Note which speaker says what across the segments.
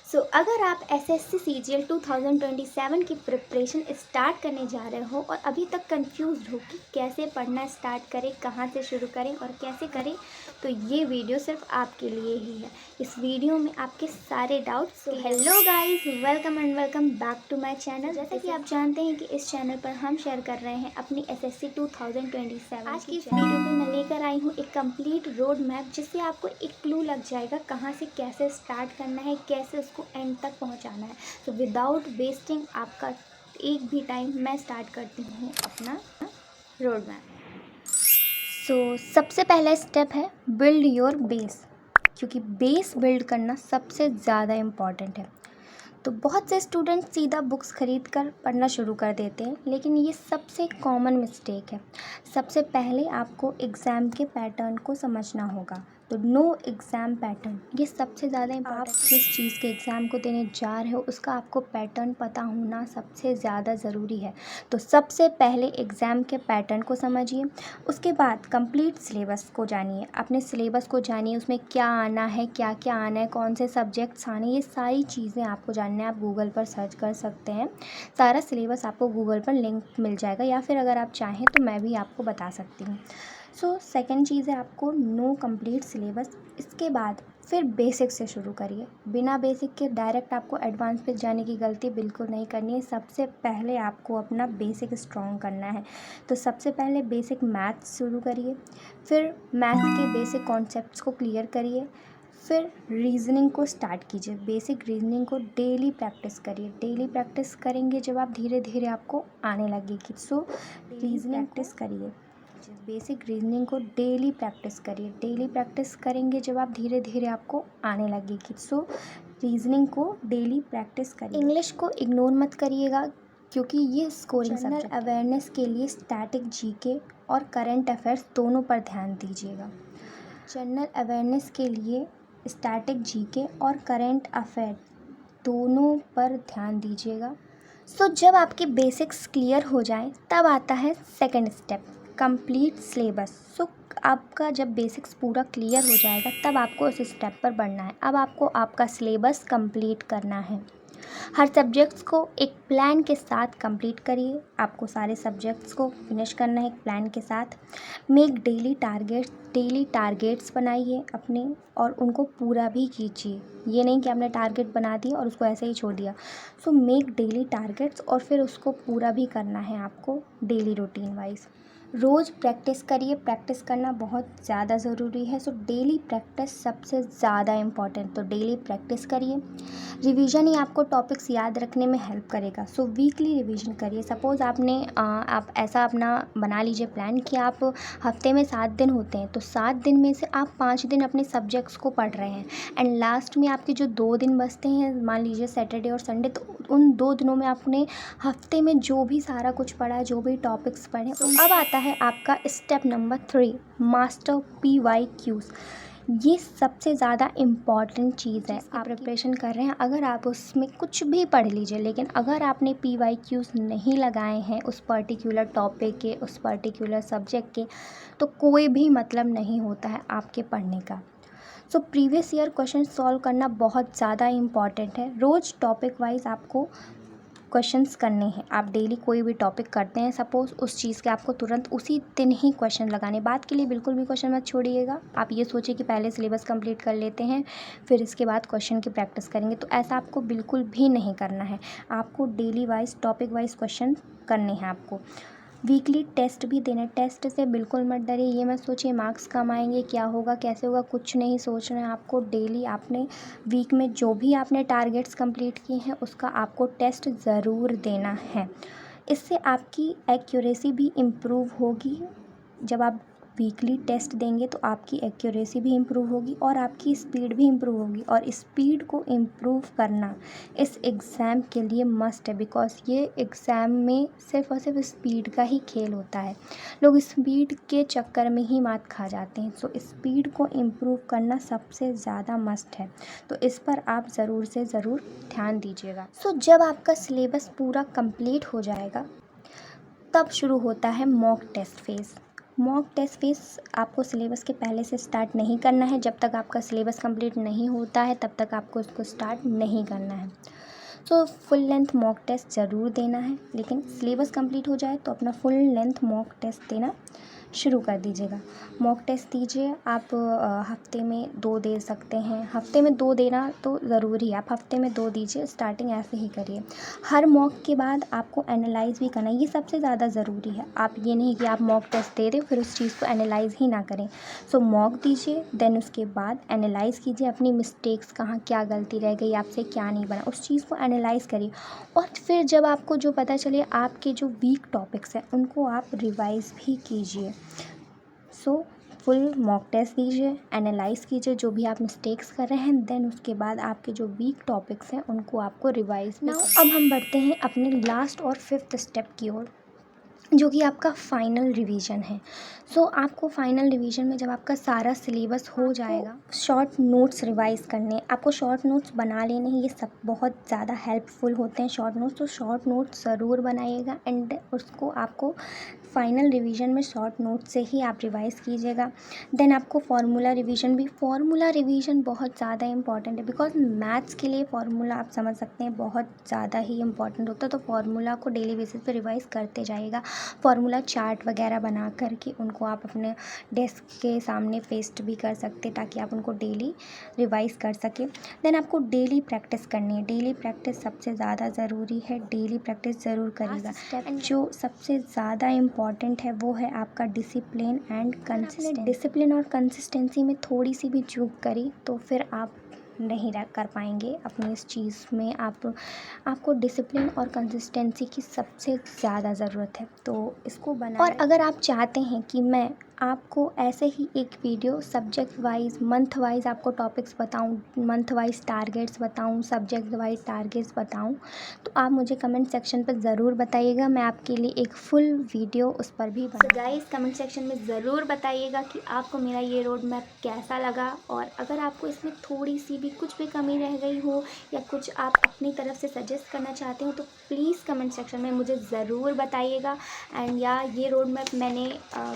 Speaker 1: अगर आप SSC CGL 2027 की प्रिपरेशन स्टार्ट करने जा रहे हो और अभी तक कंफ्यूज्ड हो कि कैसे पढ़ना स्टार्ट करें, कहाँ से शुरू करें और कैसे करें, तो ये वीडियो सिर्फ आपके लिए ही है। इस वीडियो में आपके सारे डाउट्स। Hello guys, welcome and welcome back to my channel. जैसा कि आप जानते हैं कि इस चैनल पर हम शेयर कर रहे हैं अपनी एसएससी 2027। आज की इस वीडियो में मैं लेकर आई हूँ एक कंप्लीट रोड मैप, जिससे आपको एक क्लू लग जाएगा कहाँ से कैसे स्टार्ट करना है, कैसे उसको एंड तक पहुंचाना है। तो विदाउट वेस्टिंग आपका एक भी टाइम, मैं स्टार्ट करती हूँ अपना रोड मैप। सबसे पहला स्टेप है बिल्ड योर बेस, क्योंकि बेस बिल्ड करना सबसे ज़्यादा इम्पॉर्टेंट है। तो बहुत से स्टूडेंट सीधा बुक्स खरीद कर पढ़ना शुरू कर देते हैं, लेकिन ये सबसे कॉमन मिस्टेक है। सबसे पहले आपको एग्ज़ाम के पैटर्न को समझना होगा। तो नो एग्ज़ाम पैटर्न, ये सबसे ज़्यादा इम्पॉर्टेंट। आप किस चीज़ के एग्ज़ाम को देने जा रहे हो, उसका आपको पैटर्न पता होना सबसे ज़्यादा ज़रूरी है। तो सबसे पहले एग्ज़ाम के पैटर्न को समझिए, उसके बाद कंप्लीट सिलेबस को जानिए। अपने सिलेबस को जानिए, उसमें क्या आना है, क्या क्या आना है, कौन से सब्जेक्ट्स आने, ये सारी चीज़ें आपको जानना है। आप गूगल पर सर्च कर सकते हैं, सारा सिलेबस आपको गूगल पर लिंक मिल जाएगा, या फिर अगर आप चाहें तो मैं भी आपको बता सकती हूँ। सेकंड चीज़ है आपको नो कंप्लीट सिलेबस। इसके बाद फिर बेसिक से शुरू करिए। बिना बेसिक के डायरेक्ट आपको एडवांस पे जाने की गलती बिल्कुल नहीं करनी है। सबसे पहले आपको अपना बेसिक स्ट्रॉन्ग करना है। तो सबसे पहले बेसिक मैथ्स शुरू करिए, फिर मैथ्स के बेसिक कॉन्सेप्ट्स को क्लियर करिए, फिर रीजनिंग को स्टार्ट कीजिए। बेसिक रीजनिंग को डेली प्रैक्टिस करिए। डेली प्रैक्टिस करेंगे जब आप, धीरे धीरे आपको आने लगेगी। रीजनिंग प्रैक्टिस करिए, बेसिक रीजनिंग को डेली प्रैक्टिस करिए। डेली प्रैक्टिस करेंगे जब आप, धीरे धीरे आपको आने लगेगी। रीजनिंग को डेली प्रैक्टिस करिए। इंग्लिश को इग्नोर मत करिएगा, क्योंकि ये स्कोरिंग सब्जेक्ट है। जनरल अवेयरनेस के लिए स्टैटिक जीके और करंट अफेयर्स दोनों पर ध्यान दीजिएगा। जनरल अवेयरनेस के लिए स्टैटिक जीके और करंट अफेयर दोनों पर ध्यान दीजिएगा। जब आपकी बेसिक्स क्लियर हो जाएं, तब आता है सेकंड स्टेप, कंप्लीट सिलेबस। आपका जब बेसिक्स पूरा क्लियर हो जाएगा, तब आपको उस स्टेप पर बढ़ना है। अब आपको आपका सिलेबस कंप्लीट करना है। हर सब्जेक्ट्स को एक प्लान के साथ कंप्लीट करिए। आपको सारे सब्जेक्ट्स को फिनिश करना है एक प्लान के साथ। मेक डेली टारगेट्स बनाइए अपने, और उनको पूरा भी कीजिए। ये नहीं कि आपने टारगेट बना दिया और उसको ऐसे ही छोड़ दिया। मेक डेली टारगेट्स, और फिर उसको पूरा भी करना है आपको डेली रूटीन वाइज। रोज़ प्रैक्टिस करिए। प्रैक्टिस करना बहुत ज़्यादा ज़रूरी है। डेली प्रैक्टिस सबसे ज़्यादा इम्पॉर्टेंट। तो डेली प्रैक्टिस करिए। रिवीजन ही आपको टॉपिक्स याद रखने में हेल्प करेगा। वीकली रिवीजन करिए। सपोज़ आप ऐसा अपना बना लीजिए प्लान कि आप हफ्ते में 7 दिन होते हैं, तो 7 दिन में से आप 5 दिन अपने सब्जेक्ट्स को पढ़ रहे हैं, एंड लास्ट में आपके जो 2 दिन बचते हैं, मान लीजिए सैटरडे और संडे, तो उन 2 दिनों में आपने हफ्ते में जो भी सारा कुछ पढ़ा है, जो भी टॉपिक्स पढ़े। अब आता है आपका स्टेप नंबर 3, मास्टर PYQs। ये सबसे ज़्यादा इम्पॉर्टेंट चीज़ है। आप प्रिपरेशन कर रहे हैं, अगर आप उसमें कुछ भी पढ़ लीजिए, लेकिन अगर आपने PYQs नहीं लगाए हैं उस पर्टिकुलर टॉपिक के, उस पर्टिकुलर सब्जेक्ट के, तो कोई भी मतलब नहीं होता है आपके पढ़ने का। प्रीवियस ईयर क्वेश्चन सॉल्व करना बहुत ज़्यादा इम्पॉर्टेंट है। रोज़ टॉपिक वाइज आपको क्वेश्चंस करने हैं। आप डेली कोई भी टॉपिक करते हैं, सपोज़ उस चीज़ के आपको तुरंत उसी दिन ही क्वेश्चन लगाने। बात के लिए बिल्कुल भी क्वेश्चन मत छोड़िएगा। आप ये सोचिए कि पहले सिलेबस कंप्लीट कर लेते हैं, फिर इसके बाद क्वेश्चन की प्रैक्टिस करेंगे, तो ऐसा आपको बिल्कुल भी नहीं करना है। आपको daily wise, topic wise question करने हैं आपको। वीकली टेस्ट भी देना है। टेस्ट से बिल्कुल मत डरिए। ये मत सोचिए मार्क्स कम आएंगे, क्या होगा, कैसे होगा, कुछ नहीं सोचना है आपको। डेली आपने वीक में जो भी आपने टारगेट्स कंप्लीट किए हैं, उसका आपको टेस्ट ज़रूर देना है। इससे आपकी एक्यूरेसी भी इम्प्रूव होगी। जब आप वीकली टेस्ट देंगे तो आपकी एक्यूरेसी भी इम्प्रूव होगी और आपकी स्पीड भी इम्प्रूव होगी। और स्पीड को इम्प्रूव करना इस एग्ज़ाम के लिए मस्ट है, बिकॉज़ ये एग्ज़ाम में सिर्फ और सिर्फ स्पीड का ही खेल होता है। लोग स्पीड के चक्कर में ही मात खा जाते हैं। स्पीड को इम्प्रूव करना सबसे ज़्यादा मस्ट है। तो इस पर आप ज़रूर से ज़रूर ध्यान दीजिएगा। जब आपका सिलेबस पूरा कंप्लीट हो जाएगा, तब शुरू होता है mock test phase. Mock test phase आपको सिलेबस के पहले से स्टार्ट नहीं करना है। जब तक आपका सिलेबस कंप्लीट नहीं होता है तब तक आपको उसको स्टार्ट नहीं करना है। तो फुल लेंथ मॉक टेस्ट ज़रूर देना है, लेकिन सिलेबस कंप्लीट हो जाए तो अपना फुल लेंथ मॉक टेस्ट देना शुरू कर दीजिएगा। मॉक टेस्ट दीजिए आप हफ्ते में 2 दे सकते हैं। हफ्ते में 2 देना तो ज़रूरी है, आप हफ्ते में 2 दीजिए, स्टार्टिंग ऐसे ही करिए। हर मॉक के बाद आपको एनालाइज़ भी करना है, ये सबसे ज़्यादा ज़रूरी है। आप ये नहीं कि आप मॉक टेस्ट दे दें फिर उस चीज़ को एनालाइज़ ही ना करें। सो मॉक दीजिए, देन उसके बाद एनालाइज़ कीजिए अपनी मिस्टेक्स, कहाँ क्या गलती रह गई, आपसे क्या नहीं बना, उस चीज़ को एनालाइज़ करिए। और फिर जब आपको जो पता चले आपके जो वीक टॉपिक्स हैं उनको आप रिवाइज़ भी कीजिए। सो फुल मॉक टेस्ट दीजिए, एनालाइज़ कीजिए जो भी आप मिस्टेक्स कर रहे हैं, देन उसके बाद आपके जो वीक टॉपिक्स हैं उनको आपको रिवाइज़। नाउ अब हम बढ़ते हैं अपने लास्ट और 5th स्टेप की ओर, जो कि आपका फ़ाइनल रिवीजन है। सो आपको फ़ाइनल रिवीजन में जब आपका सारा सिलेबस हो जाएगा, शॉर्ट नोट्स रिवाइज़ करने, आपको शॉर्ट नोट्स बना लेने हैं। ये सब बहुत ज़्यादा हेल्पफुल होते हैं शॉर्ट नोट्स, तो शॉर्ट नोट्स ज़रूर बनाइएगा एंड उसको आपको फ़ाइनल रिवीजन में शॉर्ट नोट से ही आप रिवाइज़ कीजिएगा। देन आपको फार्मूला रिवीजन बहुत ज़्यादा इंपॉर्टेंट है, बिकॉज मैथ्स के लिए फार्मूला आप समझ सकते हैं बहुत ज़्यादा ही इंपॉर्टेंट होता है। तो फार्मूला को डेली बेसिस पे रिवाइज़ करते जाइएगा। फार्मूला चार्ट वगैरह बना करके उनको आप अपने डेस्क के सामने पेस्ट भी कर सकते ताकि आप उनको डेली रिवाइज़ कर सकें। देन आपको डेली प्रैक्टिस करनी है, डेली प्रैक्टिस सबसे ज़्यादा ज़रूरी है, डेली प्रैक्टिस ज़रूर करिएगा। एंड जो सबसे ज़्यादा इम्पॉर्टेंट है वो है आपका डिसिप्लिन एंड कंसिस्टेंसी। डिसिप्लिन और कंसिस्टेंसी में थोड़ी सी भी चूक करी तो फिर आप नहीं कर पाएंगे अपनी इस चीज़ में। आपको डिसिप्लिन और कंसिस्टेंसी की सबसे ज़्यादा ज़रूरत है, तो इसको बना। और अगर आप चाहते हैं कि मैं आपको ऐसे ही एक video subject wise month wise आपको टॉपिक्स बताऊं, मंथ वाइज टारगेट्स बताऊं, सब्जेक्ट वाइज टारगेट्स बताऊं, तो आप मुझे कमेंट सेक्शन पर ज़रूर बताइएगा। मैं आपके लिए एक फुल वीडियो उस पर भी बना। गाइस कमेंट सेक्शन में ज़रूर बताइएगा कि आपको मेरा ये रोड मैप कैसा लगा, और अगर आपको इसमें थोड़ी सी भी कुछ भी कमी रह गई हो या कुछ आप अपनी तरफ से सजेस्ट करना चाहते हो तो प्लीज़ कमेंट सेक्शन में मुझे ज़रूर बताइएगा। एंड या ये रोड मैप मैंने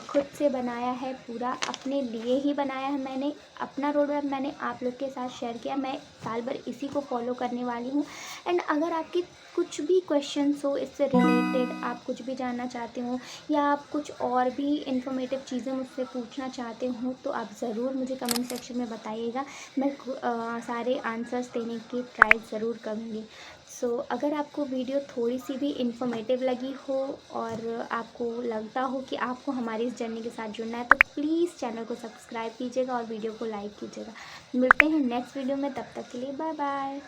Speaker 1: खुद से बनाया है, पूरा अपने लिए ही बनाया है। मैंने अपना रोड मैप मैंने आप लोग के साथ शेयर किया, मैं साल भर इसी को फॉलो करने वाली हूँ। एंड अगर आपकी कुछ भी क्वेश्चंस हो इससे रिलेटेड, आप कुछ भी जानना चाहते हो या आप कुछ और भी इंफॉर्मेटिव चीज़ें मुझसे पूछना चाहते हो तो आप ज़रूर मुझे कमेंट सेक्शन में बताइएगा। मैं सारे आंसर्स देने की ट्राई ज़रूर करूँगी। सो अगर आपको वीडियो थोड़ी सी भी इंफॉर्मेटिव लगी हो और आपको लगता हो कि आपको हमारी इस जर्नी के साथ जुड़ना है तो प्लीज़ चैनल को सब्सक्राइब कीजिएगा और वीडियो को लाइक कीजिएगा। मिलते हैं नेक्स्ट वीडियो में, तब तक के लिए बाय बाय।